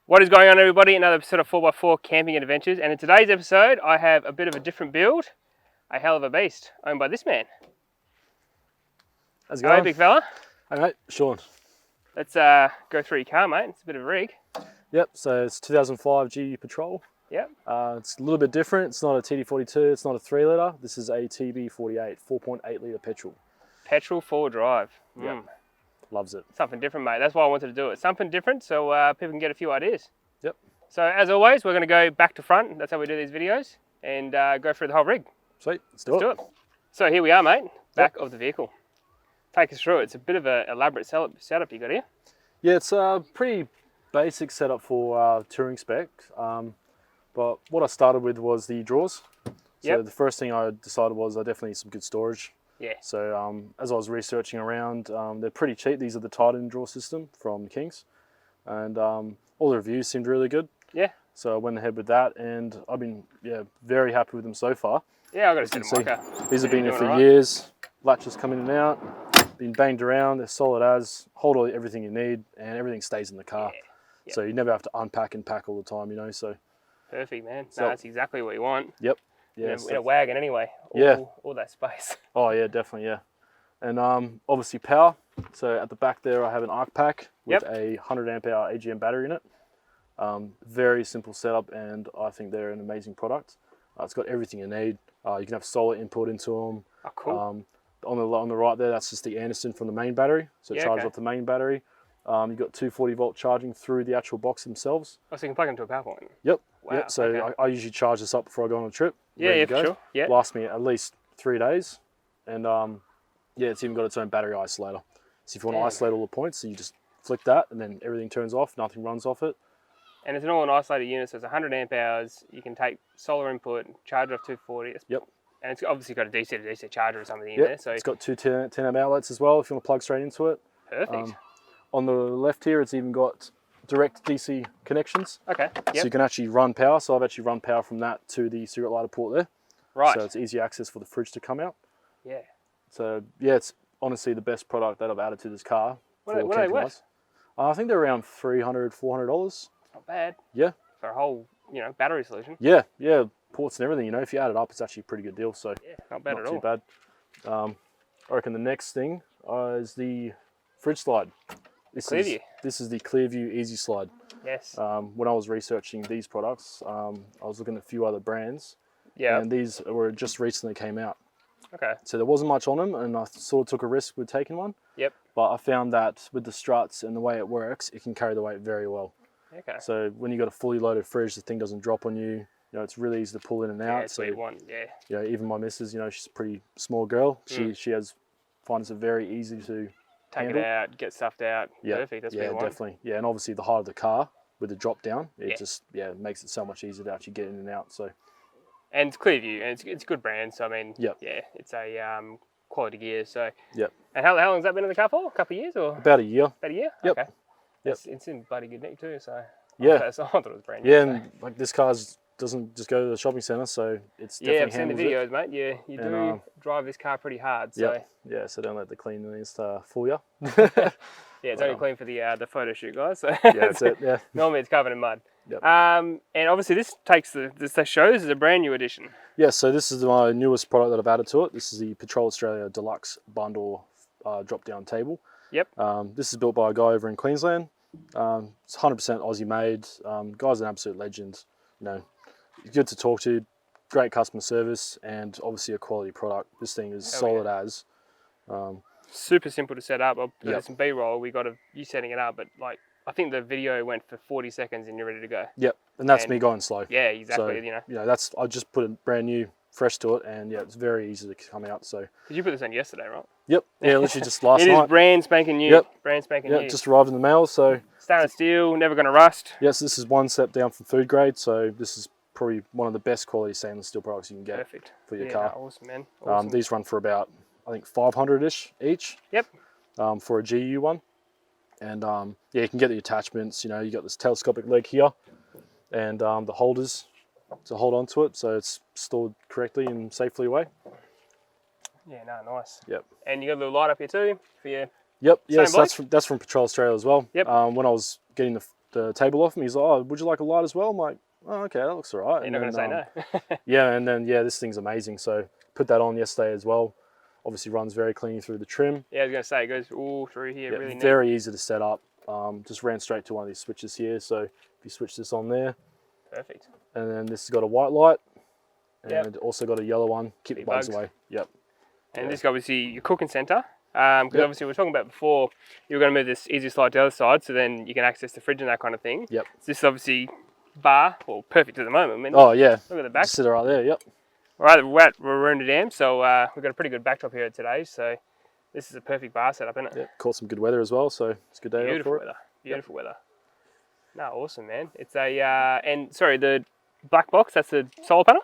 What is going on, everybody? Another episode of 4x4 Camping Adventures, and in today's episode I have a bit of a different build, a hell of a beast, owned by this man. How's it going? Hello, big fella. Hey mate, Sean. Let's go through your car, mate. It's a bit of a rig. Yep, so it's 2005 GU Patrol. Yep. It's a little bit different. It's not a TD42, it's not a 3 litre. This is a TB48, 4.8 litre petrol. Petrol 4-drive. Yep. Loves it. Something different, mate. That's why I wanted to do it. Something different so people can get a few ideas. Yep. So as always, we're going to go back to front. That's how we do these videos, and go through the whole rig. Sweet, let's do it. So here we are, mate. Back of the vehicle. Take us through it. It's a bit of an elaborate setup you got here. Yeah, it's a pretty basic setup for touring spec. But what I started with was the drawers. So the first thing I decided was I definitely need some good storage. Yeah. So as I was researching around, they're pretty cheap. These are the Titan drawer system from Kings, and all the reviews seemed really good. Yeah. So I went ahead with that, and I've been very happy with them so far. Yeah, I've got to set them. These have been there for years. Latches come in and out, been banged around. They're solid as, hold everything you need, and everything stays in the car. Yeah. Yep. So you never have to unpack and pack all the time, you know. So perfect, man. No, that's exactly what you want. Yep. Yeah, in a wagon anyway. All that space. Oh yeah, definitely, yeah. And obviously power. So at the back there I have an arc pack with a 100 amp hour AGM battery in it. Very simple setup, and I think they're an amazing product. It's got everything you need. You can have solar input into them. Oh, cool. On the right there, that's just the Anderson from the main battery. So it charges off the main battery. You've got 240 volt charging through the actual box themselves. Oh, so you can plug into a power point? Yep. Wow. Yep. So I usually charge this up before I go on a trip. Yeah, for sure. Yeah. Lasts me at least 3 days. And it's even got its own battery isolator. So if you want to isolate all the points, so you just flick that and then everything turns off, nothing runs off it. And it's an all isolated unit, so it's 100 amp hours. You can take solar input, charge it off 240. Yep. And it's obviously got a DC to DC charger or something in there. So it's got two 10 amp outlets as well if you want to plug straight into it. Perfect. On the left here, it's even got direct DC connections. Okay. Yep. So you can actually run power. So I've actually run power from that to the cigarette lighter port there. Right. So it's easy access for the fridge to come out. Yeah. So yeah, it's honestly the best product that I've added to this car. What are they worth? I think they're around $300, $400. Not bad. Yeah. For a whole, battery solution. Yeah, ports and everything. If you add it up, it's actually a pretty good deal. So yeah, not bad at all. Not too bad. I reckon the next thing is the fridge slide. This is the Clearview Easy Slide. Yes. When I was researching these products, I was looking at a few other brands. Yeah. And these were just recently came out. Okay. So there wasn't much on them, and I sort of took a risk with taking one. Yep. But I found that with the struts and the way it works, it can carry the weight very well. Okay. So when you've got a fully loaded fridge, the thing doesn't drop on you. It's really easy to pull in and out. Yeah, that's what you want. Yeah. Even my missus, she's a pretty small girl. She finds it very easy to take it out, get stuffed out. Yeah. Perfect. That's what you want. Definitely. Yeah, and obviously the height of the car with the drop down, it just makes it so much easier to actually get in and out. So. And it's Clearview, and it's a good brand. So I mean, it's a quality gear. So. Yep. And how long's that been in the car for? A couple of years or? About a year. About a year. Yep. Okay. Yep. It's in bloody good nick too. So. Yeah. So I thought it was brand new. Yeah, and like this car doesn't just go to the shopping centre, so it's definitely I've seen the videos, mate. Yeah, you do drive this car pretty hard. So. Yeah, so don't let the cleanliness fool you. Yeah, it's only clean for the photo shoot, guys. So yeah, that's it. Yeah. Normally it's covered in mud. Yep. And obviously this show. This is a brand new edition. Yeah, so this is my newest product that I've added to it. This is the Patrol Australia Deluxe Bundle drop-down table. Yep. This is built by a guy over in Queensland. It's 100% Aussie made. Guy's an absolute legend. Good to talk to, great customer service, and obviously a quality product. This thing is solid as. Super simple to set up. I'll put some B-roll. We got you setting it up, but I think the video went for 40 seconds and you're ready to go. Yep, and that's me going slow. Yeah, exactly. So, I just put a brand new fresh to it, and it's very easy to come out. So. Did you put this on yesterday, right? Yep. Yeah, literally just last night. It is brand spanking new. Yep. Brand spanking new. Yeah, just arrived in the mail. So. Stainless steel, never going to rust. Yes, this is one step down from food grade, so this is probably one of the best quality stainless steel products you can get for your car. Awesome, man. Awesome. These run for about, I think, 500-ish each. Yep. For a GU one. And you can get the attachments. You got this telescopic leg here, and the holders to hold on to it, so it's stored correctly and safely away. Yeah, no, nice. Yep. And you got a little light up here too for your. Yep. Yes, that's from Patrol Australia as well. Yep. When I was getting the table off him. He's like, "Oh, would you like a light as well?" I'm like, "Oh, okay, that looks all right." You're not going to say no. Yeah, and then yeah, this thing's amazing. So put that on yesterday as well. Obviously runs very clean through the trim. Yeah, I was going to say, it goes all through here, Yeah, really neat. very easy to set up. Just ran straight to one of these switches here. So if you switch this on there, Perfect. and then this has got a white light, and Yep. also got a yellow one. Keep the bugs bugs. away. Yep. And this is obviously your cooking centre. Because obviously we were talking about before, you were going to move this easy slide to the other side, so then you can access the fridge and that kind of thing. Yep. So this is obviously bar, well, perfect at the moment. I mean, Oh yeah. look at the back. Just sit right there. Yep. Right, we're at Waruna Dam, so we've got a pretty good backdrop here today. So this is a perfect bar setup, isn't it? Yep. Caught some good weather as well, so it's a good day out Beautiful for it. weather. Beautiful weather. No, awesome, man. It's a and sorry, the black box. That's the solar panel.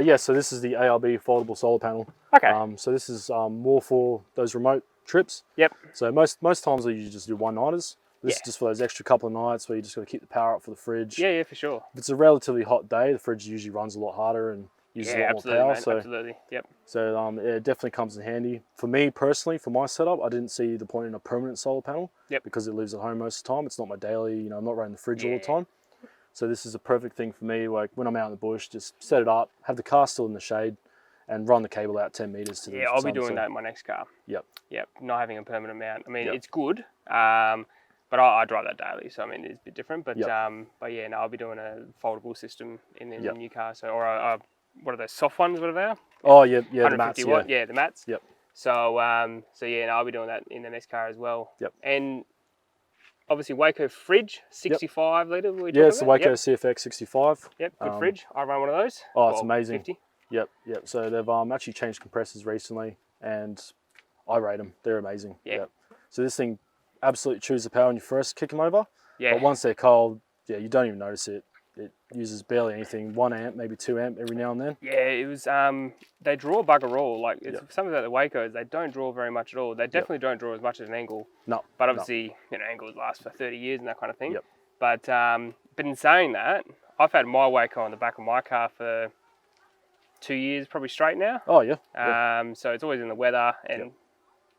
Yeah. So this is the ARB foldable solar panel. Okay. So this is more for those remote trips. Yep. So most times you just do one-nighters. This is Yeah. just for those extra couple of nights where you just got to keep the power up for the fridge. Yeah, for sure. If it's a relatively hot day, the fridge usually runs a lot harder and uses a lot absolutely, more power. mate, So absolutely. Yep. So it definitely comes in handy. For me personally, for my setup, I didn't see the point in a permanent solar panel. Yep. Because it lives at home most of the time. It's not my daily, I'm not running the fridge all the Yeah. time. So this is a perfect thing for me. Like when I'm out in the bush, just set it up, have the car still in the shade, and run the cable out 10 meters to the Yeah, I'll be sun. doing So, that in my next car. Yep. Yep. Not having a permanent mount. I mean, Yep. it's good. But I drive that daily, so I mean it's a bit different. But Yep. but yeah, no, I'll be doing a foldable system in the Yep. new car. So what are those soft ones? What are they? Oh yeah, the 150 mats. watt. Yeah. Yeah, the mats. Yep. So yeah, no, I'll be doing that in the next car as well. Yep. And obviously Waco fridge, 65 litre. Yeah, it's the Waco CFX 65. Yep, good fridge. I run one of those. Oh, it's amazing. 50. Yep. So they've actually changed compressors recently, and I rate them. They're amazing. Yeah. Yep. So this thing absolutely chews the power when you first kick them over. Yeah. But once they're cold, yeah, you don't even notice it. It uses barely anything. 1 amp, maybe 2 amp every now and then. Yeah, it was. They draw bugger all. Like something about the Wacos, they don't draw very much at all. They definitely don't draw as much as an angle. No. But obviously, angles last for 30 years and that kind of thing. Yep. But in saying that, I've had my Waco on the back of my car for 2 years, probably straight now. Oh yeah. So it's always in the weather and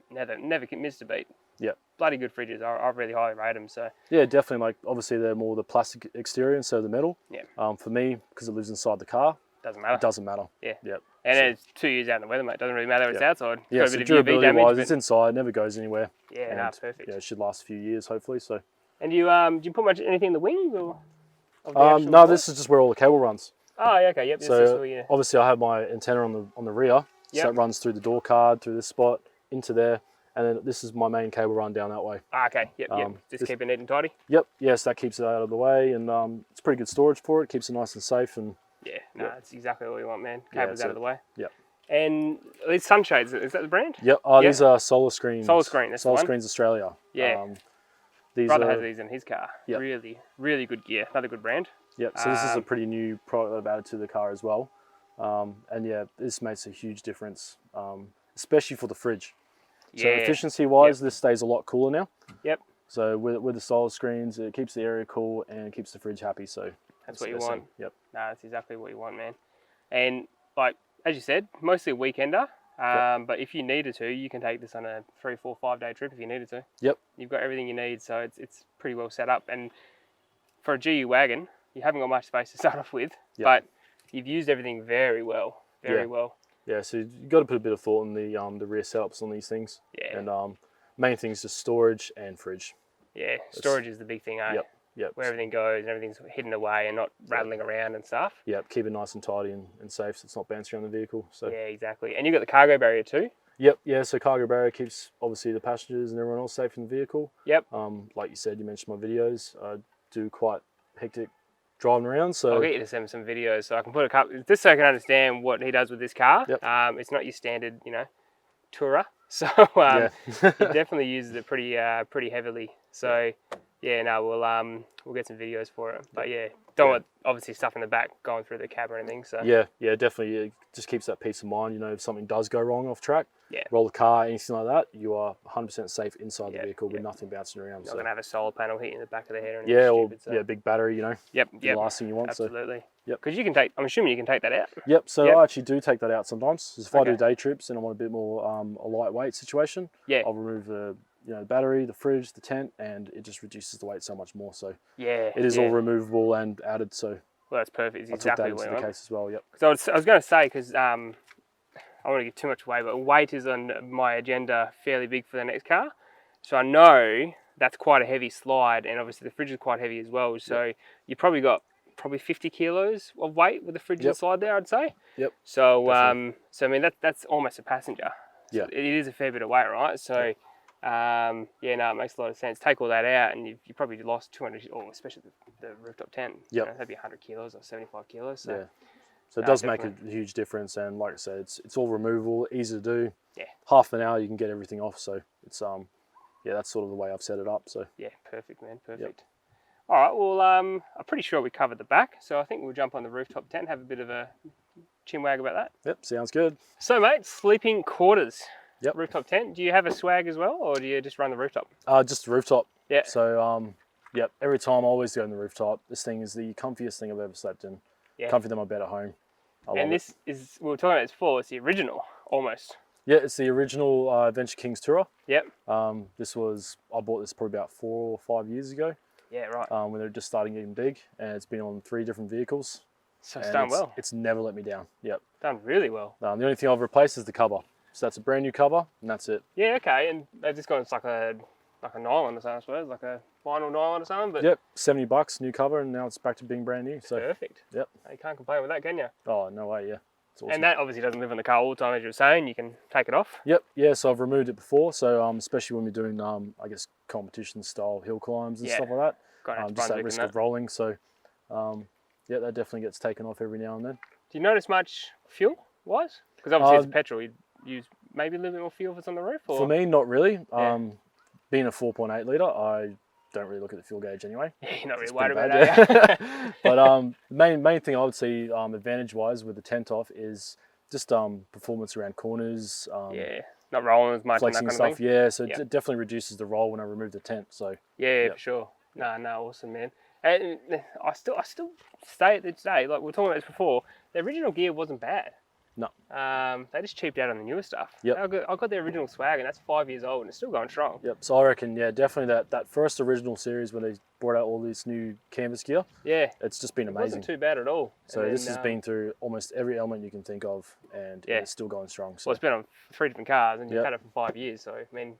never missed a beat. Yep. Bloody good fridges. I really highly rate them. So Yeah, definitely. Like obviously they're more the plastic exterior instead of the metal. Yeah. For me, because it lives inside the car, doesn't matter. it doesn't matter. Yeah. Yep. And it's 2 years out in the weather, mate. Doesn't really matter if it's outside. Yeah. Got a So bit of UV durability damage, wise, but it's inside, never goes anywhere. yeah, no, perfect. Yeah, it should last a few years hopefully. So. And do you put much anything in the wings or? Of the actual No, board? this is just where all the cable runs. Oh, yeah, okay, yep. This is So where you... obviously I have my antenna on the rear, Yep. so it runs through the door card, through this spot, into there, and then this is my main cable run down that way. Ah, okay, yep. Just keep it neat and tidy. Yep, yes, that keeps it out of the way, and it's pretty good storage for it. Keeps it nice and safe, and Yeah, no, that's exactly what you want, man. Yeah, Cable's that's out of the way. Yep. And these sunshades, is that the brand? Yep. These are Solar Screens. Solar Screen, that's the Solar one. Screens Australia. Yeah. These Brother are, has these in his car. Yep. Really, really good gear. Another good brand. Yep. So this is a pretty new product that I've added to the car as well, and yeah, this makes a huge difference, especially for the fridge. So Yeah. efficiency wise, this stays a lot cooler now. Yep. So with the solar screens, it keeps the area cool and keeps the fridge happy. So That's what the you best want. thing. Yep. No, that's exactly what you want, man. And like as you said, mostly a weekender. But if you needed to, you can take this on a 3, 4, 5 day trip if you needed to. Yep. You've got everything you need, so it's pretty well set up. And for a GU wagon, you haven't got much space to start off with, Yep. but you've used everything very well, very Yeah. well. Yeah. So you got to put a bit of thought in the rear setups on these things. Yeah. And main thing is just storage and fridge. Yeah, storage is the big thing, eh? Yep. Yep. Where everything goes and everything's hidden away and not rattling around and stuff. Yep. Keep it nice and tidy and safe, so it's not bouncing around the vehicle. So. Yeah, exactly. And you've got the cargo barrier too. Yep, yeah, so cargo barrier keeps obviously the passengers and everyone else safe in the vehicle. Yep. Like you said, you mentioned my videos. I do quite hectic driving around, so I'll get you to send me some videos so I can put a couple, just so I can understand what he does with this car. Yep. It's not your standard, tourer. So yeah. he definitely uses it pretty heavily. So yeah, no, we'll get some videos for it. But yeah, don't want obviously stuff in the back going through the cab or anything. So yeah, definitely. It just keeps that peace of mind. If something does go wrong off track, Yeah. roll the car, anything like that, you are 100% safe inside Yeah, the vehicle with yeah. nothing bouncing around. not So. gonna have a solar panel hitting the back of the head or anything Yeah, or stupid. So. big battery. Yep. The last thing you want. So. Absolutely. Yep. Because you can take. I'm assuming you can take that out. Yep. So Yep. I actually do take that out sometimes. If I Okay. do day trips and I want a bit more a lightweight situation, Yeah. I'll remove the the battery, the fridge, the tent, and it just reduces the weight so much more. So Yeah. it is all removable and added. So well, that's perfect. It's I exactly took that what into I the case as well. Yep. So I was going to say, because I don't want to give too much away, but weight is on my agenda fairly big for the next car. So I know that's quite a heavy slide, and obviously the fridge is quite heavy as well. So you probably got 50 kilos of weight with the fridge and slide there, I'd say. Yep. So so I mean that's almost a passenger. So it is a fair bit of weight, right? So yeah, no, it makes a lot of sense. Take all that out, and you probably lost 200, or especially the rooftop tent. Yep. That'd be 100 kilos or 75 kilos. So. Yeah. So it does make a huge difference, and like I said, it's all removable, easy to do. Yeah. Half an hour you can get everything off. So it's yeah, that's sort of the way I've set it up. So yeah, perfect, man, perfect. Yep. All right, well, I'm pretty sure we covered the back, so I think we'll jump on the rooftop tent, have a bit of a chinwag about that. Yep, sounds good. So, mate, sleeping quarters. Yep. Rooftop tent. Do you have a swag as well, or do you just run the rooftop? Just the rooftop. Yeah. So yep, every time I always go on the rooftop. This thing is the comfiest thing I've ever slept in. Yeah. Comfier than my bed at home. And this is, we were talking about this before, it's the original, almost. Yeah, it's the original Adventure Kings Tourer. Yep. I bought this probably about 4 or 5 years ago. Yeah, right. When they're just starting getting big, and it's been on 3 different vehicles. So it's done well. It's never let me down. Yep. Done really well. The only thing I've replaced is the cover. So that's a brand new cover, and that's it. Yeah, okay. And they've just got like a nylon or something, I suppose, like a vinyl nylon or something. But yep, $70, new cover, and now it's back to being brand new. So perfect. Yep. You can't complain with that, can you? Oh, no way, yeah. It's awesome. And that obviously doesn't live in the car all the time, as you were saying. You can take it off. Yep, yeah. So I've removed it before. So especially when we're doing, I guess, competition style hill climbs and stuff like that. Just at risk of rolling. So yeah, that definitely gets taken off every now and then. Do you notice much fuel wise? Because obviously it's petrol. You use maybe a little bit more fuel if it's on the roof. Or? For me, not really. Being a 4.8 litre, I don't really look at the fuel gauge anyway. Yeah, you're not really worried about that. Yeah. But main thing I would see advantage wise with the tent off is just performance around corners. Yeah, not rolling as much. Flexing and that kind stuff. Of thing. Yeah, so it definitely reduces the roll when I remove the tent. So yeah, for sure. No, awesome, man. And I still stay at this day. Like we were talking about this before. The original gear wasn't bad. No. They just cheaped out on the newer stuff. Yep. I got the original swag, and that's 5 years old, and it's still going strong. Yep. So I reckon, yeah, definitely that first original series when they brought out all this new canvas gear. Yeah. It's just been amazing. It wasn't too bad at all. So this has been through almost every element you can think of, and it's still going strong. So. Well, it's been on 3 different cars, and you've had it for 5 years. So I mean,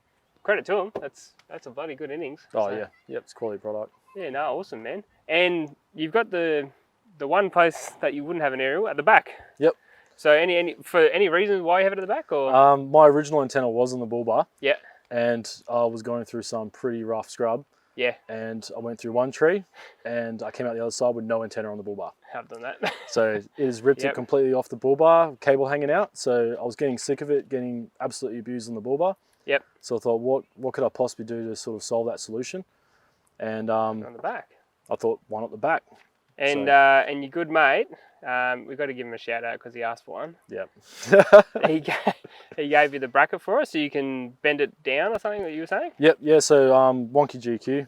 credit to them. That's a bloody good innings. Oh yeah. Yep. It's a quality product. Yeah. No. Awesome, man. And you've got the one place that you wouldn't have an aerial at the back. Yep. So for any reason why you have it at the back, or? My original antenna was on the bull bar. Yeah. And I was going through some pretty rough scrub. Yeah. And I went through one tree, and I came out the other side with no antenna on the bull bar. I've done that. So it has ripped it completely off the bull bar, cable hanging out. So I was getting sick of it, getting absolutely abused on the bull bar. Yep. So I thought, what could I possibly do to sort of solve that solution? And on the back. I thought, why not the back? And and your good mate, we've got to give him a shout out because he asked for one. Yep. he gave you the bracket for us, so you can bend it down or something that you were saying. Yep. Yeah. So Wonky GQ,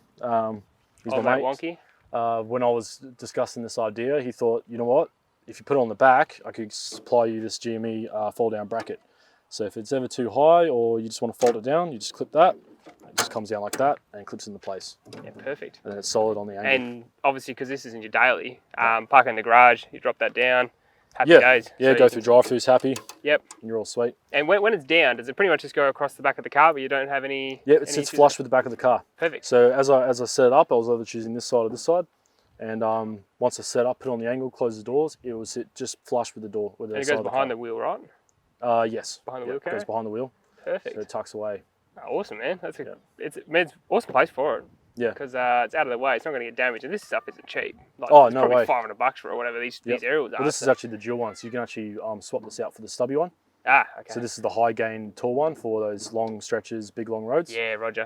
he's my mate. Wonky. When I was discussing this idea, he thought, you know what? If you put it on the back, I could supply you this GME fold down bracket. So if it's ever too high or you just want to fold it down, you just clip that. It just comes down like that and clips into place. Yeah, perfect. And then it's solid on the angle. And obviously, because this isn't your daily, park in the garage, you drop that down, happy days. Yeah, so go through drive-thrus happy. Yep. And you're all sweet. And when it's down, does it pretty much just go across the back of the car, but you don't have any? Yeah, it sits flush with the back of the car. Perfect. So as I set it up, I was either choosing this side or this side. And once I set up, put it on the angle, close the doors, it will sit just flush with the door. With the and it goes behind the wheel, right? Yes. Behind the wheel carrier? It goes behind the wheel. Perfect. So it tucks away. Oh, awesome, man. It's an awesome place for it. Yeah. Because it's out of the way. It's not going to get damaged. And this stuff isn't cheap. Like, no probably way. $500 for it, whatever these aerials are. Well, this is actually the dual one. So you can actually swap this out for the stubby one. Ah, okay. So this is the high gain tall one for those long stretches, big long roads. Yeah, roger.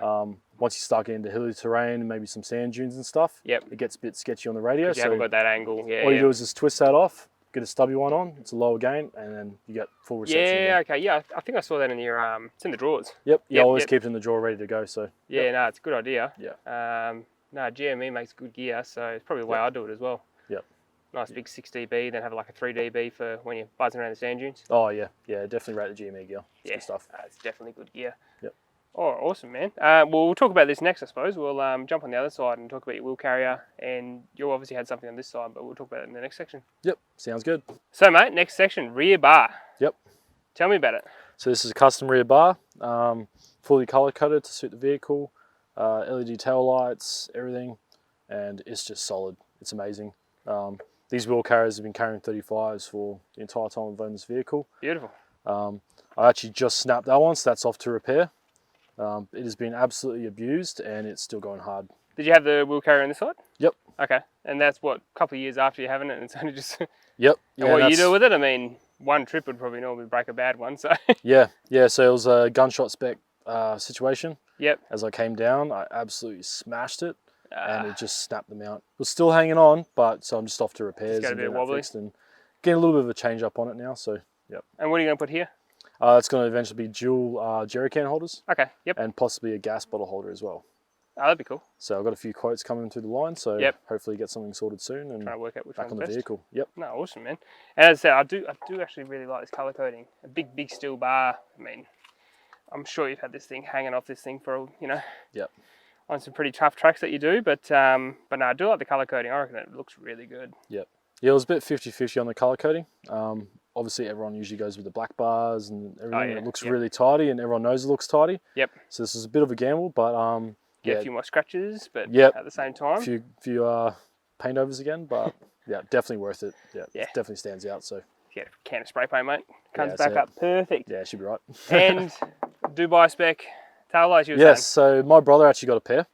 Once you start getting into hilly terrain, maybe some sand dunes and stuff, it gets a bit sketchy on the radio. You haven't got that angle. Yeah. All you do is just twist that off, get a stubby one on. It's a lower gain, and then you get full reception. Yeah. Okay. Yeah. I think I saw that in your it's in the drawers. Yep. You always keep it in the drawer ready to go. So. Yeah. No, it's a good idea. Yeah. No, GME makes good gear, so it's probably the way I do it as well. Yep. Nice big 6 dB, then have like a 3 dB for when you're buzzing around the sand dunes. Oh yeah, definitely rate the GME gear. It's good stuff. It's definitely good gear. Yep. Oh, awesome, man. Well, we'll talk about this next, I suppose. We'll jump on the other side and talk about your wheel carrier. And you obviously had something on this side, but we'll talk about it in the next section. Yep, sounds good. So, mate, next section, rear bar. Yep. Tell me about it. So this is a custom rear bar, fully color coded to suit the vehicle, LED tail lights, everything, and it's just solid. It's amazing. These wheel carriers have been carrying 35s for the entire time I've owned this vehicle. Beautiful. I actually just snapped that one, so that's off to repair. It has been absolutely abused and it's still going hard. Did you have the wheel carrier on this side? Yep. Okay. And that's what, a couple of years after you having it, and it's only just... Yep. And what you do with it? I mean, one trip would probably normally break a bad one, so... Yeah. So it was a gunshot spec situation. Yep. As I came down, I absolutely smashed it and it just snapped them out. It was still hanging on, but so I'm just off to repairs and getting that fixed and getting a little bit of a change up on it now, so yep. And what are you going to put here? It's going to eventually be dual jerry can holders. Okay, yep. And possibly a gas bottle holder as well. Oh, that'd be cool. So I've got a few quotes coming through the line, so yep. Hopefully get something sorted soon and try to work out which back on the best. vehicle. Yep. No, awesome, man. And as I said, I do actually really like this colour coding. A big steel bar. I mean, I'm sure you've had this thing hanging off this thing for, you know, yep. on some pretty tough tracks that you do, but no, I do like the colour coding. I reckon it looks really good. Yep. Yeah, it was a bit 50-50 on the colour coding. Obviously, everyone usually goes with the black bars and everything. Oh, yeah. It looks really tidy, and everyone knows it looks tidy. Yep. So this is a bit of a gamble, but get a few more scratches, but yep. At the same time, a few paint overs again, but yeah, definitely worth it. Yeah, it definitely stands out. So yeah, can of spray paint, mate, comes back up perfect. Yeah, should be right. And Dubai spec tail lights. You were yes. saying. So my brother actually got a pair.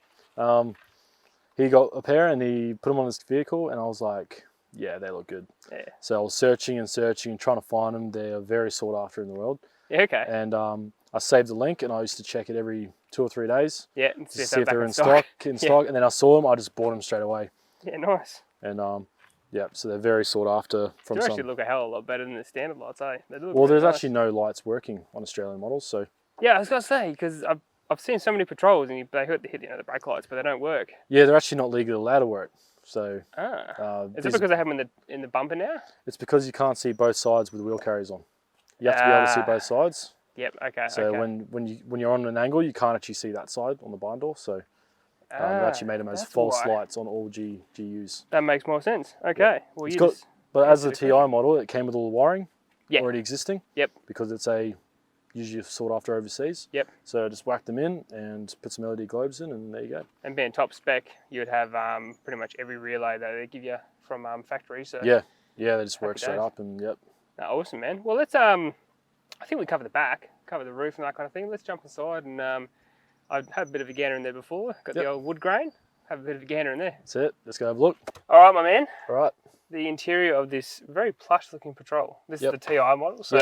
He got a pair and he put them on his vehicle, and I was like, yeah, they look good. Yeah. So I was searching and trying to find them. They're very sought after in the world. Yeah, okay. And I saved the link, and I used to check it every 2 or 3 days. Yeah, to see if they're in stock. And then I saw them, I just bought them straight away. Yeah, nice. And yeah, so they're very sought after. They actually look a hell of a lot better than the standard lights, eh? They look well, there's nice. actually no lights working on Australian models, so. Yeah, I was gonna say, because I've seen so many patrols and they hit the brake lights, but they don't work. Yeah, they're actually not legally allowed to work. So is it because they have them in the bumper now? It's because you can't see both sides with the wheel carriers on. You have to be able to see both sides. Yep. Okay. So when you're on an angle, you can't actually see that side on the barn door. So they actually made them as false lights on all GUs. That makes more sense. Okay. Yeah. Well, but as a TI model, it came with all the wiring already existing. Yep. Because it's usually sought after overseas. Yep. So just whack them in and put some LED globes in, and there you go. And being top spec, you would have pretty much every relay that they give you from factory. So yeah, they just work straight up, and yep. No, awesome, man. Well, let's I think we covered the back, cover the roof and that kind of thing. Let's jump inside, and I've had a bit of a gander in there before. Got the old wood grain. Have a bit of a gander in there. That's it. Let's go have a look. All right, my man. All right. The interior of this very plush-looking Patrol. This is the TI model, so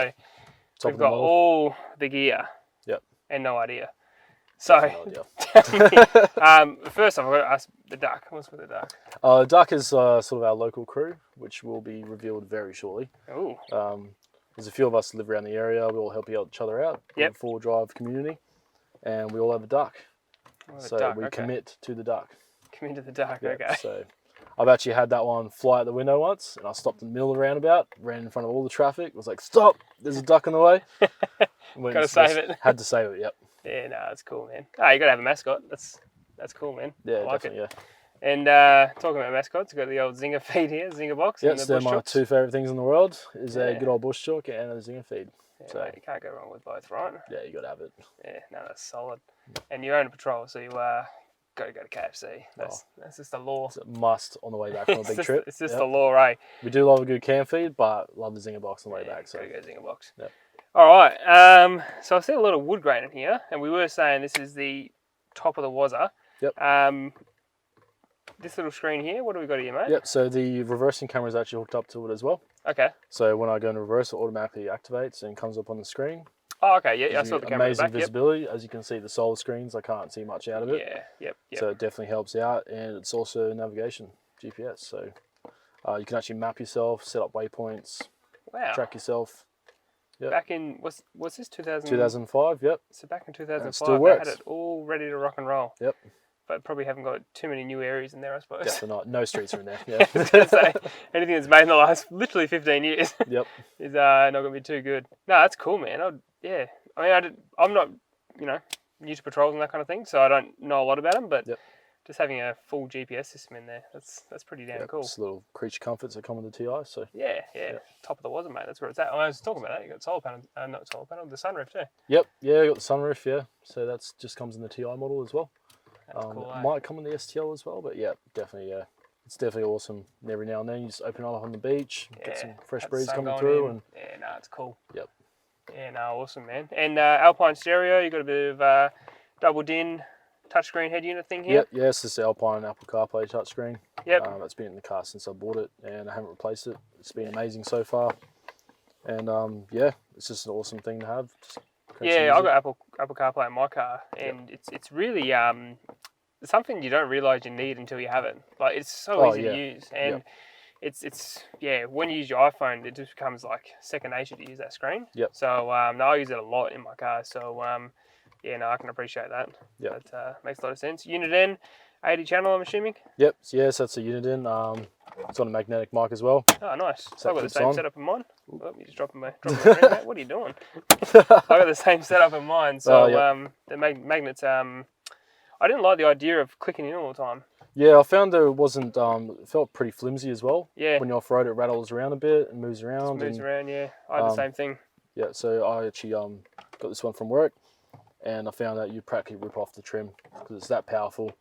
we've got all the gear. Yep. And no idea. So, first off, I've got to ask the duck. What's with the duck? Duck is sort of our local crew, which will be revealed very shortly. Ooh. There's a few of us that live around the area. We all help each other out. Yep. 4-drive community, and we all have a duck. So we commit to the duck. Commit to the duck. Yep. Okay. So I've actually had that one fly out the window once, and I stopped in the middle of the roundabout, ran in front of all the traffic, was like, "Stop! There's a duck in the way." Got to save it. Had to save it. Yep. Yeah, no, that's cool, man. Oh, you got to have a mascot. That's cool, man. Yeah, I like definitely. It. Yeah. And talking about mascots, we've got the old Zinger feed here, Zinger box. Yes, they're my 2 favourite things in the world, is a good old bush chalk and a Zinger feed. Yeah, so mate, you can't go wrong with both, right? Yeah, you got to have it. Yeah, no, that's solid. And you own a Patrol, so you got to go to KFC. That's just the law. It's a must on the way back from a big trip. It's just the law, eh? We do love a good cam feed, but love the Zinger box on the way back. So go Zinger box. Yep. All right. So I see a lot of wood grain in here, and we were saying this is the top of the Wazza. Yep. This little screen here, what do we got here, mate? Yep. So the reversing camera is actually hooked up to it as well. Okay. So when I go into reverse, it automatically activates and comes up on the screen. Oh, okay. Yeah, I saw the camera. Amazing visibility. As you can see, the solar screens, I can't see much out of it. Yeah. Yep. So it definitely helps out, and it's also navigation, GPS. So you can actually map yourself, set up waypoints, track yourself. Yep. Back in what's this 2005? Yep. So back in 2005, still works. they had it all ready to rock and roll. Yep. But probably haven't got too many new areas in there, I suppose. Definitely not. No streets are in there. Yeah. I was going to say, anything that's made in the last literally 15 years is not going to be too good. No, that's cool, man. I'm not, new to patrols and that kind of thing, so I don't know a lot about them, but Yep. just having a full GPS system in there, that's pretty damn cool. Just little creature comforts that come with the TI. So Yeah. Top of the wasn't, mate. That's where it's at. I was talking about that. You got solar panel, not solar panel, the sunroof too. yep, yeah, got the sunroof. Yeah, so that's just comes in the TI model as well. That's cool. It might come in the STL as well, but yeah, definitely. Yeah, it's definitely awesome. And every now and then you just open it up on the beach, get some fresh breeze coming through, and yeah, no, it's cool. Yep. Yeah, no, awesome, man. And Alpine stereo, you got a bit of double din touchscreen head unit thing here. Yep, yes, this is the Alpine Apple CarPlay touchscreen. Yep. It's been in the car since I bought it, and I haven't replaced it. It's been amazing so far, and yeah, it's just an awesome thing to have. Yeah, I've got Apple CarPlay in my car, and it's really something you don't realise you need until you have it. Like, it's so easy to use, and it's when you use your iPhone, it just becomes like second nature to use that screen. Yep. So no, I use it a lot in my car. So yeah, no, I can appreciate that. Yep. That makes a lot of sense. Unit N, 80 channel, I'm assuming. Yep. Yes, that's a unit in. It's got a magnetic mic as well. Oh, nice. So I've got the same setup in mine. Oh, you're just dropping my ring, mate. What are you doing? I've got the same setup in mine. So the magnets. I didn't like the idea of clicking in all the time. Yeah, I found that it wasn't. It felt pretty flimsy as well. Yeah. When you off road, it rattles around a bit and moves around. Moves around. Yeah. I had the same thing. Yeah. So I actually got this one from work, and I found that you practically rip off the trim because it's that powerful,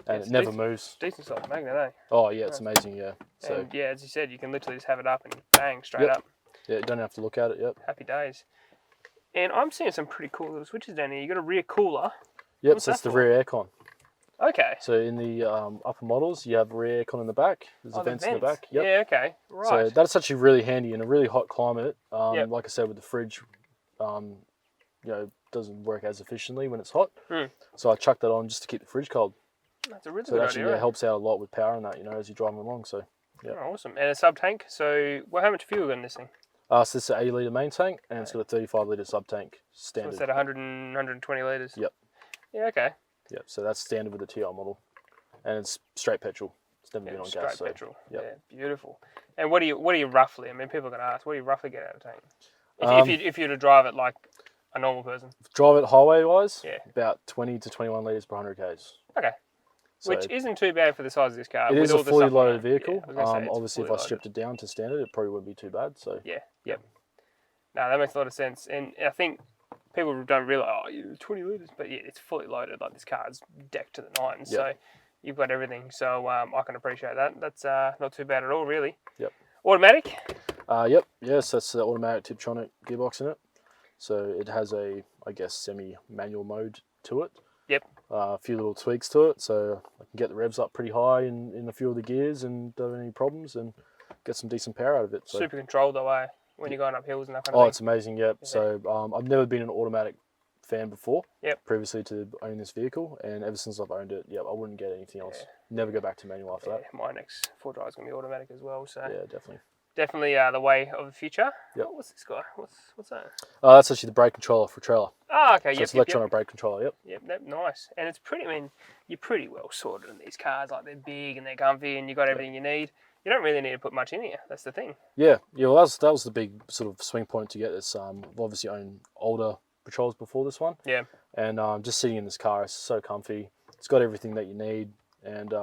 and it never moves. Decent size magnet, eh? Oh yeah, it's amazing. Yeah. So and yeah, as you said, you can literally just have it up and bang straight up. Yeah, you don't have to look at it. Yep. Happy days. And I'm seeing some pretty cool little switches down here. You got a rear cooler. Yep. So it's the rear aircon. Okay. So in the upper models, you have rear aircon in the back. There's vents in the back. Yep. Yeah, okay. Right. So that's actually really handy in a really hot climate. Like I said, with the fridge, you know, doesn't work as efficiently when it's hot. So I chucked that on just to keep the fridge cold. That's a really good idea. So it actually helps out a lot with power and that, you know, as you're driving along. So yeah. Oh, awesome. And a sub tank. So how much fuel in this thing? So this is an 80 litre main tank, and it's got a 35 litre sub tank standard. So it's at 120 litres. Yep. Yeah. Okay. Yep. So that's standard with the TI model, and it's straight petrol. It's never been on gas. Straight petrol. Yep. Yeah. Beautiful. And what do you roughly? I mean, people are going to ask, what do you roughly get out of a tank? If you were to drive it like a normal person. Drive it highway wise. Yeah. About 20 to 21 litres per 100 k's. Okay. So which isn't too bad for the size of this car. It is a fully loaded vehicle. Yeah, obviously, if I stripped it down to standard, it probably wouldn't be too bad. So yeah. Yep. No, that makes a lot of sense, and I think people don't realise, 20 litres, but yeah, it's fully loaded. Like, this car's decked to the nines, so you've got everything. So I can appreciate that. That's not too bad at all, really. Yep. Automatic? Yep. Yes, that's the automatic Tiptronic gearbox in it. So it has a, I guess, semi-manual mode to it. Yep. A few little tweaks to it, so I can get the revs up pretty high in a few of the gears and don't have any problems and get some decent power out of it. So. Super controlled though, eh? When you're going up hills and that kind of thing. It's amazing, yep. Yeah. So I've never been an automatic fan before. Yep. Previously to own this vehicle, and ever since I've owned it, I wouldn't get anything else. Never go back to manual after that. My next 4Drive is going to be automatic as well. So yeah, definitely. Definitely the way of the future. Yep. Oh, what's this guy? What's that? That's actually the brake controller for a trailer. Oh, okay. So it's electronic brake controller. Yep. Yep. Nice. And it's pretty. I mean, you're pretty well sorted in these cars. Like, they're big and they're comfy, and you got everything you need. You don't really need to put much in here. That's the thing. Yeah. Well, that was the big sort of swing point to get this. I've obviously owned older patrols before this one. Yeah. And just sitting in this car is so comfy. It's got everything that you need, and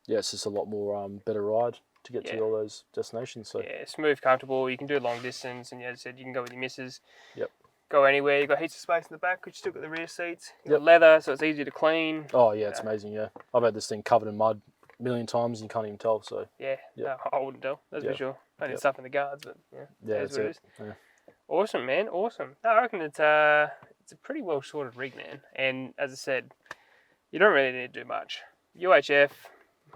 it's just a lot more better ride to get to all those destinations. So yeah, smooth, comfortable. You can do long distance, and as I said, you can go with your missus. Yep. Go anywhere. You've got heaps of space in the back, but you still got the rear seats. You've got leather, so it's easy to clean. Oh yeah, it's amazing. Yeah, I've had this thing covered in mud a million times, and you can't even tell. So yeah, no, I wouldn't tell. That's for sure. Only stuff in the guards, but that's what it is. Yeah. Awesome, man. Awesome. No, I reckon it's a pretty well sorted rig, man. And as I said, you don't really need to do much. UHF,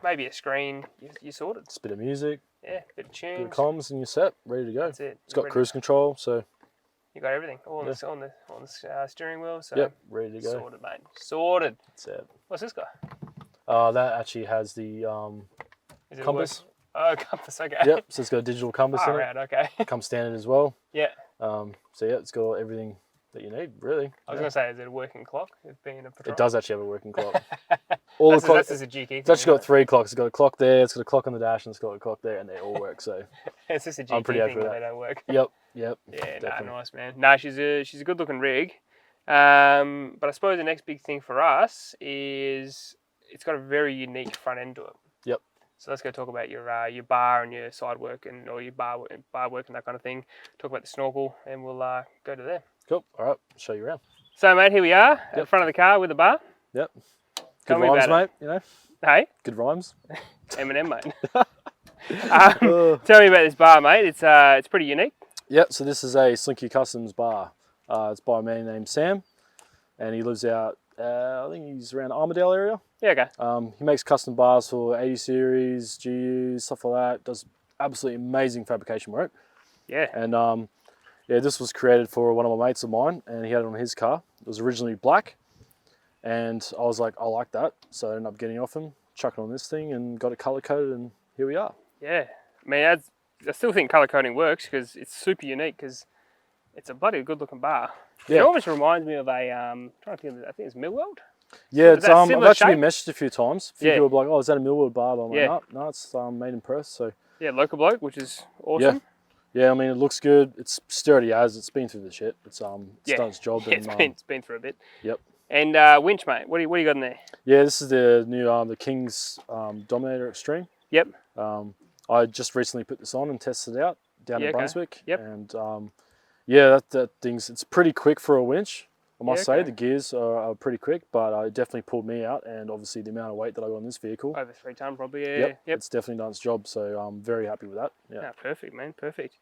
maybe a screen, you're sorted. It's a bit of music. Yeah, bit of tunes. Bit of comms, and you're set, ready to go. That's it. It's got cruise control, so you got everything all on the steering wheel. So yep, ready to go. Sorted, mate. Sorted. That's it. What's this guy? That actually has the compass. Oh, compass. Okay. Yep. So it's got a digital compass in it. Right. Okay. Comes standard as well. Yeah. So yeah, it's got everything that you need, really. I was going to say, is it a working clock? Being a patrol? It does actually have a working clock. That's just a GK thing. It's actually got 3 clocks. It's got a clock there, it's got a clock on the dash, and it's got a clock there, and they all work. So it's just a GK thing that they don't work. Yep. Yeah, nice, man. No, she's a good looking rig. But I suppose the next big thing for us is it's got a very unique front end to it. Yep. So let's go talk about your bar and your side work or your bar work and that kind of thing. Talk about the snorkel, and we'll go to there. Cool. All right, I'll show you around. So, mate, here we are at the front of the car with the bar. Yep. Tell Good me rhymes, about mate. You know. Hey, Good rhymes. M&M, mate. Tell me about this bar, mate. It's pretty unique. Yep. So this is a Slinky Customs bar. It's by a man named Sam, and he lives out. I think he's around the Armadale area. Yeah, okay. He makes custom bars for 80 series, GUs, stuff like that. Does absolutely amazing fabrication work. Yeah. And yeah, this was created for one of my mates of mine, and he had it on his car. It was originally black, and I was like, I like that, so I ended up getting it off him, chucking on this thing, and got it color coded, and here we are. Yeah. I mean, I still think color coding works because it's super unique because it's a bloody good looking bar. Yeah. It almost reminds me of a trying to think. I think it's Millworld. Yeah, Is it's that I've similar actually shape? been messaged a few times. A few Yeah. people are like, "Oh, is that a Millwood bar?" But I'm Yeah. like, no, it's made in Perth. So Yeah, local bloke, which is awesome. yeah, I mean, it looks good. It's sturdy as it's been through the shit. It's Yeah. done its job. Yeah, and, it's been through a bit. Yep. And winch, mate. What do you got in there? Yeah, this is the new the King's Dominator Extreme. Yep. I just recently put this on and tested it out down Yeah, in okay. Brunswick. Yep. And yeah, that thing's it's pretty quick for a winch. I must Yeah, say okay. the gears are pretty quick, but it definitely pulled me out, and obviously the amount of weight that I got on this vehicle. Over 3 ton, probably. Yeah. Yep, Yep. it's definitely done its job. So I'm very happy with that. Yeah. Ah, perfect, man. Perfect.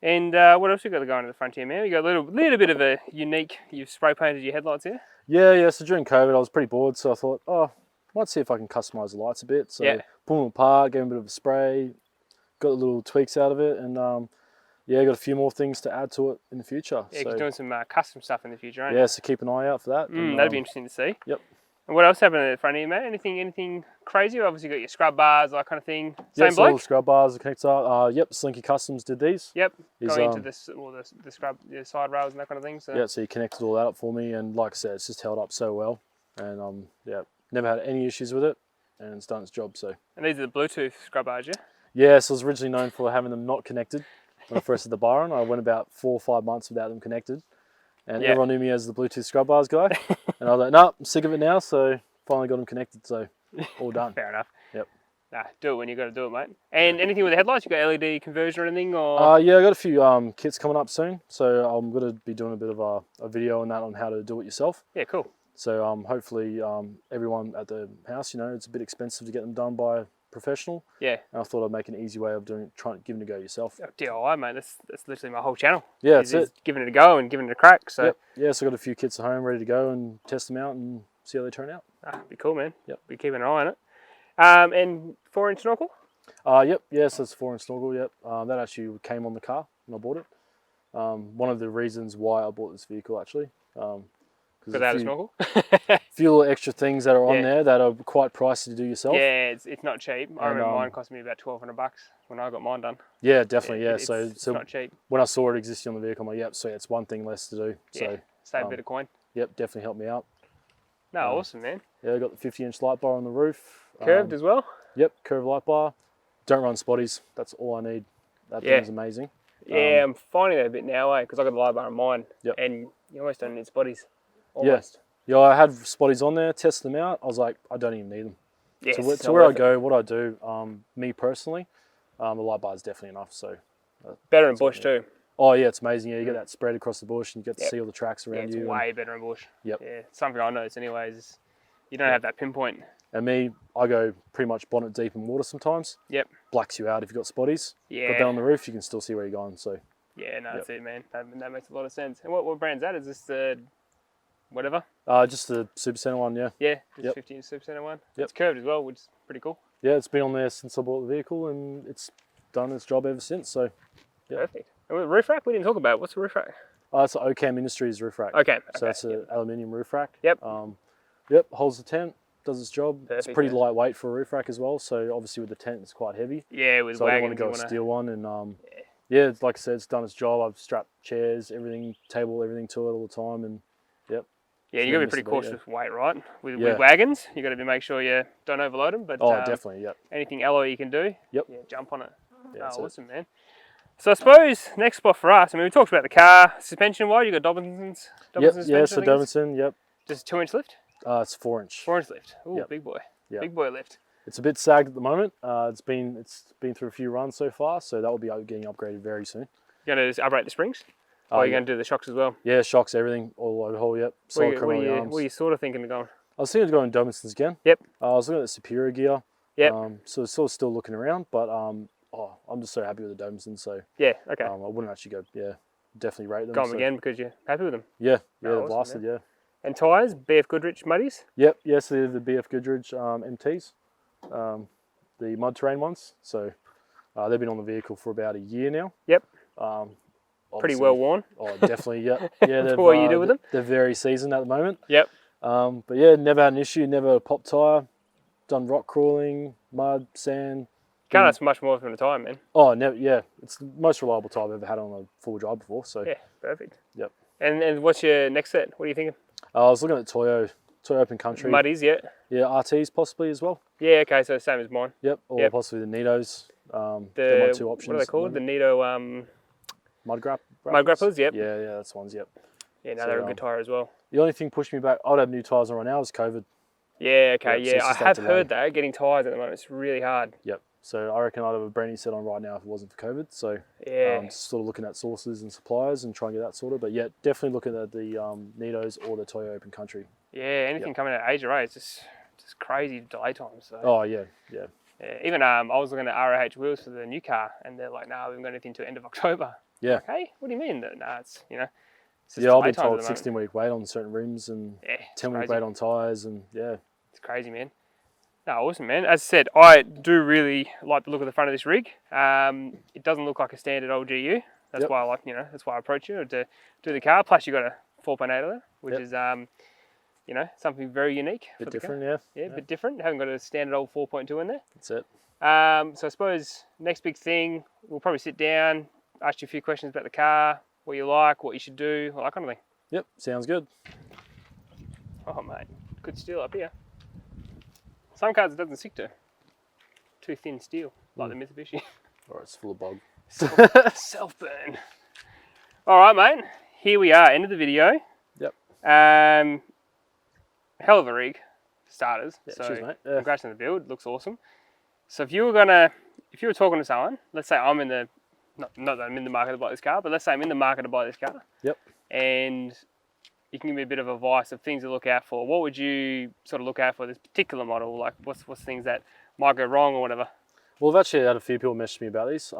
And what else you got to go into the front here, man? You got a little bit of a unique. You've spray painted your headlights here. Yeah. So during COVID, I was pretty bored, so I thought, oh, might see if I can customize the lights a bit. So Yeah. pull them apart, gave them a bit of a spray, got the little tweaks out of it, and yeah, got a few more things to add to it in the future. Yeah, so, you're doing some custom stuff in the future, aren't yeah, so keep an eye out for that. you? and, That'd be interesting to see. Yep. And what else happened at the front here, mate? Anything crazy? Obviously, you got your scrub bars, that kind of thing. Yeah, Same so all the bloke. scrub bars, the connector. Yep, Slinky Customs did these. Yep. He's, Going into this, all the scrub, the side rails and that kind of thing. So. Yeah, so he connected all that up for me, and like I said, it's just held up so well, and yeah, never had any issues with it, and it's done its job. So And these are the Bluetooth scrub bars, yeah? yeah, so I was originally known for having them not connected when I first had the bar on. I went about 4 or 5 months without them connected, and Yeah. everyone knew me as the Bluetooth scrub bars guy, and I was like, no, I'm sick of it now, so finally got them connected, so all done. Fair enough. Yep. Nah, do it when you got to do it, mate. And anything with the headlights? You got LED conversion or anything? Or Yeah, I got a few kits coming up soon, so I'm going to be doing a bit of a video on that on how to do it yourself. yeah, cool. So hopefully everyone at the house, you know, it's a bit expensive to get them done by a professional. Yeah. And I thought I'd make an easy way of giving it a go yourself. DIY, mate. That's literally my whole channel. Yeah, Is that's it. giving it a go and giving it a crack. So Yep. Yeah, so I got a few kits at home ready to go and test them out and see how they turn out. be cool, man. Yep. Be keeping an eye on it. And 4-inch snorkel? Yep, yes, that's 4-inch snorkel, yep. That actually came on the car when I bought it. One of the reasons why I bought this vehicle, actually. Without a snorkel? Few little extra things that are on Yeah. there that are quite pricey to do yourself. Yeah, it's not cheap. I And, remember mine cost me about $1,200 when I got mine done. Yeah, definitely, yeah. It's So not cheap. when I saw it existing on the vehicle, I'm like, yep, so it's one thing less to do. Yeah, So, save a bit of coin. yep, definitely helped me out. No, awesome, man. Yeah, I got the 50-inch light bar on the roof. Curved as well? Yep, curved light bar. Don't run spotties. That's all I need. That Yeah. thing's amazing. Yeah, I'm finding that a bit now, because I got the light bar on mine. Yep. And you almost don't need spotties. Almost. Yeah, I had spotties on there, tested them out. I was like, I don't even need them. Yes, So it's to not where I worth it. go, what I do, me personally, the light bar is definitely enough. So, Better in bush too. oh yeah, it's amazing. Yeah, you get that spread across the bush, and you get to Yep. see all the tracks Yeah, around it's you. way better in bush. Yep. Yeah, something I noticed anyways. Is you don't have that pinpoint. And me, I go pretty much bonnet deep in water sometimes. Yep. Blacks you out if you've got spotties. Yeah. Got that on the roof, you can still see where you're going. So Yeah, no, that's it, man. That makes a lot of sense. And what brand's that? Is this the whatever? just the Super Center one, yeah. Yeah, just Yep. 50-inch Super Center one. Yep. It's curved as well, which is pretty cool. Yeah, it's been on there since I bought the vehicle, and it's done its job ever since. So Yep. Perfect. And with roof rack, we didn't talk about. What's the roof rack? it's an OCAM Industries roof rack. Okay. So it's an aluminium roof rack. Yep. Yep, holds the tent, does its job. It's Perfect, pretty yeah. lightweight for a roof rack as well. So obviously with the tent, it's quite heavy. Yeah, with So I don't wagons, want to go a steel one. And yeah, it's like I said, it's done its job. I've strapped chairs, everything, table, everything to it all the time. And yep. Yeah, you got to be pretty cautious with weight, right? With Yeah. wagons, you got to make sure you don't overload them. But Oh, definitely, yep. anything alloy you can do, Yep. yeah, jump on it. Yeah, Oh, that's it. awesome, man. So I suppose next spot for us. I mean, we talked about the car suspension. Wise, you got Dobinson's. Yep, suspension. yeah, so Dobinson, yep. Just 2-inch lift. It's 4-inch. 4-inch lift. Ooh, Yep. big boy. Yep. Big boy lift. It's a bit sagged at the moment. It's been through a few runs so far, so that will be getting upgraded very soon. You're going to upgrade the springs, or are you going to do the shocks as well? Yeah, shocks, everything, all overhaul. Yep. Solid chromoly arms. What are you sort of thinking of going? I was thinking of going Dobinson's again. Yep. I was looking at the Superior gear. Yep. So sort of still looking around, but I'm just so happy with the Dobinson. So Yeah. Okay. I wouldn't actually go. Yeah, definitely rate them. Go them again because you're happy with them. Yeah. Oh, They're awesome, blasted. man. Yeah. And tyres, BF Goodrich muddies. Yep. Yes, they're the BF Goodrich MTs, the mud terrain ones. So they've been on the vehicle for about a year now. Yep. Pretty Obviously- well worn. Oh, definitely. Yeah. Yeah. What you do with them? They're very seasoned at the moment. Yep. But yeah, never had an issue. Never a pop tire. Done rock crawling, mud, sand. Can't ask much more from the tyre, man. Oh, never. Yeah, it's the most reliable tire I've ever had on a full drive before. So Yeah, perfect. Yep. And what's your next set? What are you thinking? I was looking at Toyo Open Country. Muddies, yeah. Yeah, RTs possibly as well. Yeah, okay, so same as mine. Yep, or Yep. possibly the Nitos. They're my two options. What are they called? The Nito Mud mud grapplers, yep. Yeah, that's the ones. Yep. Yeah, no, So, they're a good tyre as well. The only thing pushed me back, I'd have new tyres on right now, is COVID. Yeah, okay, Yep, so it's I just that have delay. heard that getting tyres at the moment, it's really hard. Yep. So I reckon I'd have a brand new set on right now if it wasn't for COVID. So Yeah. just sort of looking at sources and suppliers and trying to get that sorted. But yeah, definitely looking at the Nitos or the Toyo Open Country. Yeah, anything coming out of Asia, right? It's just crazy delay times. So. Oh yeah. Yeah, even I was looking at ROH wheels for the new car, and they're like, "No, we haven't got anything till end of October." Yeah. Like, hey, what do you mean? Nah, it's It's just Yeah, I've delay been times at told the moment. 16-week wait on certain rims and Yeah, it's 10-week crazy. wait on tyres, and yeah. It's crazy, man. No, awesome, man. As I said, I do really like the look of the front of this rig. It doesn't look like a standard old GU. That's Yep. why I like, that's why I approach you to do the car. Plus, you got a 4.8 there, which Yep. is, something very unique. Bit for the car. different, yeah. Yeah, a bit different. Haven't got a standard old 4.2 in there. That's it. So I suppose next big thing, we'll probably sit down, ask you a few questions about the car, what you like, what you should do, all that kind of thing. Yep, sounds good. Oh, mate, good steel up here. Some cars it doesn't stick to. Too thin steel, like the Mitsubishi. Or it's full of bog. Self-burn. All right, mate. Here we are, end of the video. Yep. Hell of a rig, for starters. Yeah, So cheers, mate. Yeah. congrats on the build. Looks awesome. So if you were talking to someone, let's say I'm in the, not that I'm in the market to buy this car, but let's say I'm in the market to buy this car. Yep. And you can give me a bit of advice of things to look out for. What would you sort of look out for this particular model? Like what's things that might go wrong or whatever? Well, I've actually had a few people message me about these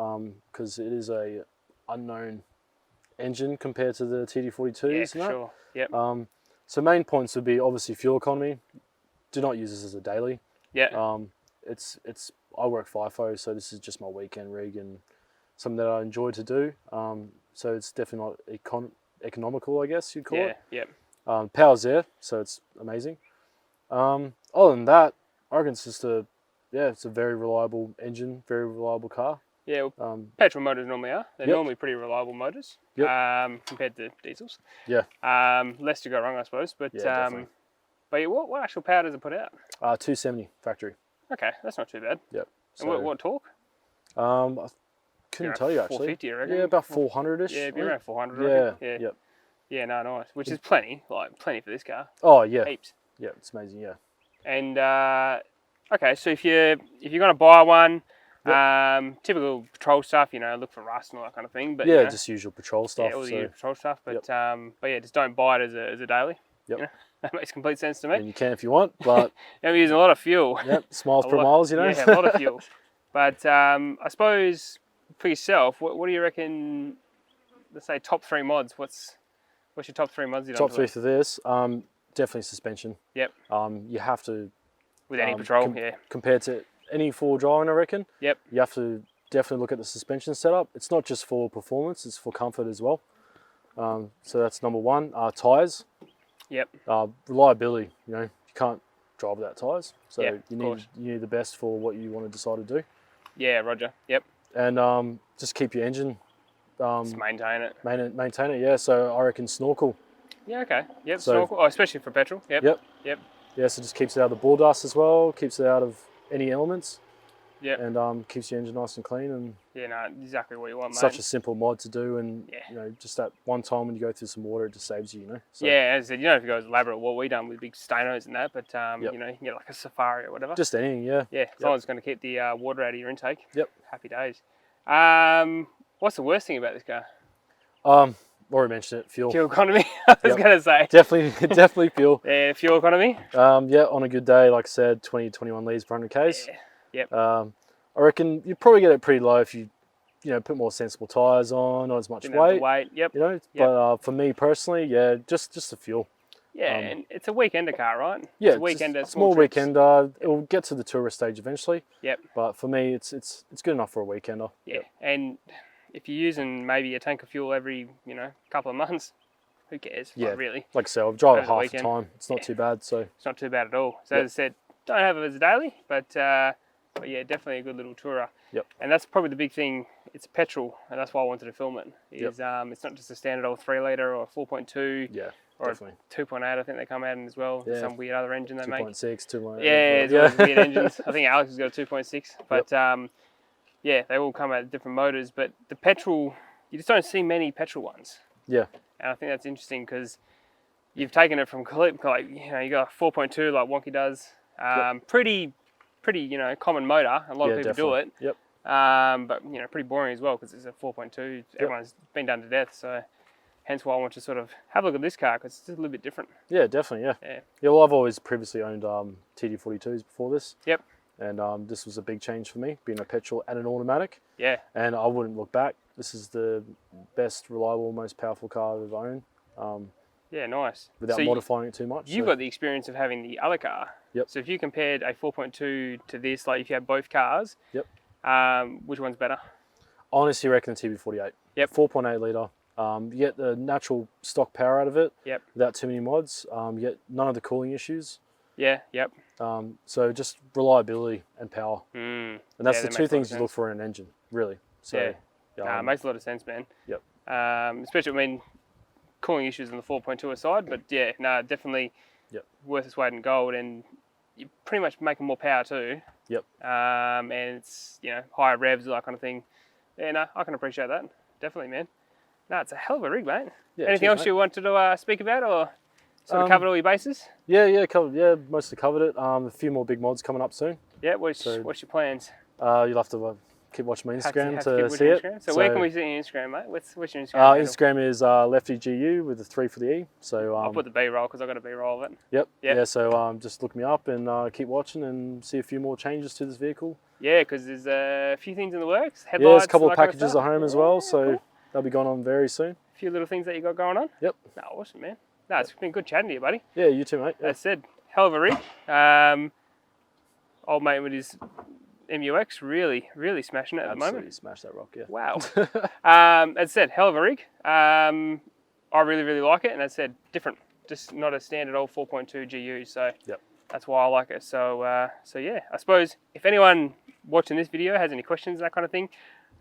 because it is a unknown engine compared to the TD42s. Yeah, and for that. sure. Yep. So main points would be obviously fuel economy. Do not use this as a daily. Yeah. I work FIFO, so this is just my weekend rig and something that I enjoy to do. So it's definitely not economical, I guess you'd call Yeah. it. Yep. Power's there, so it's amazing. Other than that, I reckon it's just it's a very reliable engine, very reliable car. Yeah. Well, petrol motors normally are. They're Yep. normally pretty reliable motors. Yep. Compared to diesels. Yeah. Less to go wrong, I suppose. But Yeah, definitely. but yeah, what actual power does it put out? 270 factory. Okay, that's not too bad. Yep. And what torque? I couldn't tell you actually. 450, I reckon. Yeah, about 400ish. Yeah, it'd be around 400. I Yeah. reckon. Yeah. Yep. Yeah, no, nice. Which is plenty for this car. Oh yeah. Heaps. Yeah, it's amazing. Yeah. And okay, so if you're gonna buy one, typical patrol stuff, look for rust and all that kind of thing. But Yeah, just usual patrol stuff. all the so, usual patrol stuff. But Yep. but yeah, just don't buy it as a daily. Yep. That makes complete sense to and me. you can if you want, but I'm using a lot of fuel. yep, smiles A per lot- miles, you know. Yeah, a lot of fuel. But I suppose for yourself, what do you reckon? Let's say top 3 mods. What's your top 3 mods? Top 3 for this, definitely suspension. Yep. You have to With any patrol, com- yeah. compared to any four-wheel driving, I reckon. Yep. You have to definitely look at the suspension setup. It's not just for performance; it's for comfort as well. So that's number 1. Tires. Yep. Reliability. You can't drive without tires. So Yeah, you of course. need the best for what you want to decide to do. Yeah, Roger. Yep. And just keep your engine. Just maintain it. Maintain it. Yeah. So I reckon snorkel. Yeah. Okay. Yep. So- Snorkel. Oh, especially for petrol. Yep. Yep. Yep. Yeah. So just keeps it out of the ball dust as well. Keeps it out of any elements. Yep. and keeps the engine nice and clean. And Yeah, no, exactly what you want, mate. such a simple mod to do, and Yeah. you know, just that one time when you go through some water, it just saves you. You know. So, yeah, as I said, you don't have to go as elaborate what we done with big stanos and that, but Yep. you know, you can get like a safari or whatever. just anything, yeah. Yeah, as long as it's going to keep the water out of your intake. Yep. Happy days. What's the worst thing about this car? Already mentioned it. Fuel. Fuel economy. I was Yep. going to say. Definitely fuel. Yeah, fuel economy. Yeah, on a good day, like I said, 20-21 litres per 100 k's. Yeah. Yep. I reckon you probably get it pretty low if you know, put more sensible tyres on, not as much Didn't have the weight. weight. Yep. You know, but for me personally, yeah, just the fuel. Yeah, and it's a weekender car, right? Yeah, it's a weekender, small trips. weekender. It will get to the tourist stage eventually. Yep. But for me, it's good enough for a weekender. Yeah, Yep. and if you're using maybe a tank of fuel every, you know, couple of months, who cares? Yeah, Like, really. Like I said, I've driven Over the half the weekend. time. It's not too bad. So It's not too bad at all. So Yep. as I said, don't have it as a daily, but yeah, definitely a good little tourer. Yep. And that's probably the big thing. It's petrol, and that's why I wanted to film it. Is it's not just a standard old 3 litre or 4.2 yeah, or definitely. 2.8. I think they come out in as well. Yeah. Some weird other engine they make. 2.6, 2.8. Yeah, it's always weird engines. I think Alex has got a 2.6, but yeah, they all come out of different motors. But the petrol, you just don't see many petrol ones. Yeah. And I think that's interesting because you've taken it from like, you know, you got a 4.2 like Wonky does. Pretty, you know, common motor. A lot of people do it. Yep. But you know, pretty boring as well because it's a 4.2. Everyone's been done to death, so hence why I want to sort of have a look at this car because it's just a little bit different. Yeah, definitely. Yeah. Yeah. Yeah. Well, I've always previously owned TD42s before this. Yep. And this was a big change for me, being a petrol and an automatic. Yeah. And I wouldn't look back. This is the best, reliable, most powerful car I've ever owned. Yeah, nice. Without So modifying it too much. You've got the experience of having the other car. Yep. So if you compared a 4.2 to this, like if you had both cars, Yep. Which one's better? I honestly reckon the TB48. Yep. 4.8 litre. You get the natural stock power out of it. Yep. Without too many mods. You get none of the cooling issues. Yeah. Yep. So just reliability and power. Mm. And that's Yeah, the that two makes a lot of things you look for in an engine, really. So, Yeah. Makes a lot of sense, man. Yep. Especially, I mean, cooling issues on the 4.2 aside, but yeah, no, definitely worth its weight in gold, and you're pretty much making more power too. Yep. And it's, you know, higher revs, that kind of thing. Yeah, no, I can appreciate that. Definitely, man. No, it's a hell of a rig, mate. Yeah, Anything cheers, else mate. you wanted to speak about, or sort of covered all your bases? Yeah, covered. Yeah, mostly covered it. A few more big mods coming up soon. Yeah, what's your plans? You'll have to keep watching my Instagram Have to keep see watching it. Instagram? So where can we see your Instagram, mate? What's your Instagram? handle? Instagram is LeftyGU with a 3 for the E. So I'll put the B-roll because I've got a B-roll of it. Yep. Yep. Yeah. So just look me up and keep watching and see a few more changes to this vehicle. Yeah, because there's a few things in the works. Yeah, there's a couple of that kind packages stuff. at home as well, so cool. they'll be going on very soon. A few little things that you got going on. Yep. No, awesome, man. No, it's been good chatting to you, buddy. Yeah, you too, mate. Yeah. As said, hell of a rig. Old mate with his MUX, really smashing it at the Absolutely moment. smash that rock, yeah. Wow. As said, hell of a rig. I really like it, and as said, different. Just not a standard old 4.2 GU, so Yep. that's why I like it. So yeah, I suppose if anyone watching this video has any questions, that kind of thing,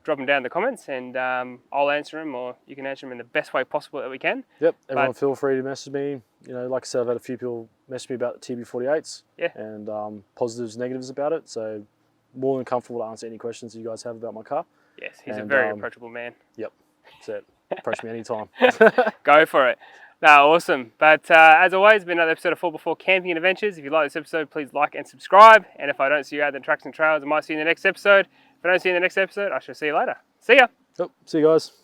drop them down in the comments, and I'll answer them, or you can answer them in the best way possible that we can. Yep, everyone feel free to message me. You know, like I said, I've had a few people message me about the TB48s. Yeah. And positives, negatives about it. So more than comfortable to answer any questions you guys have about my car. Yes, he's a And, very approachable man. Yep, that's it. Approach me anytime. Go for it. No, awesome. But as always, it's been another episode of 4x4 Camping and Adventures. If you like this episode, please like and subscribe. And if I don't see you out in the tracks and trails, I might see you in the next episode. If I don't see you in the next episode, I shall see you later. See ya. Yep, see you guys.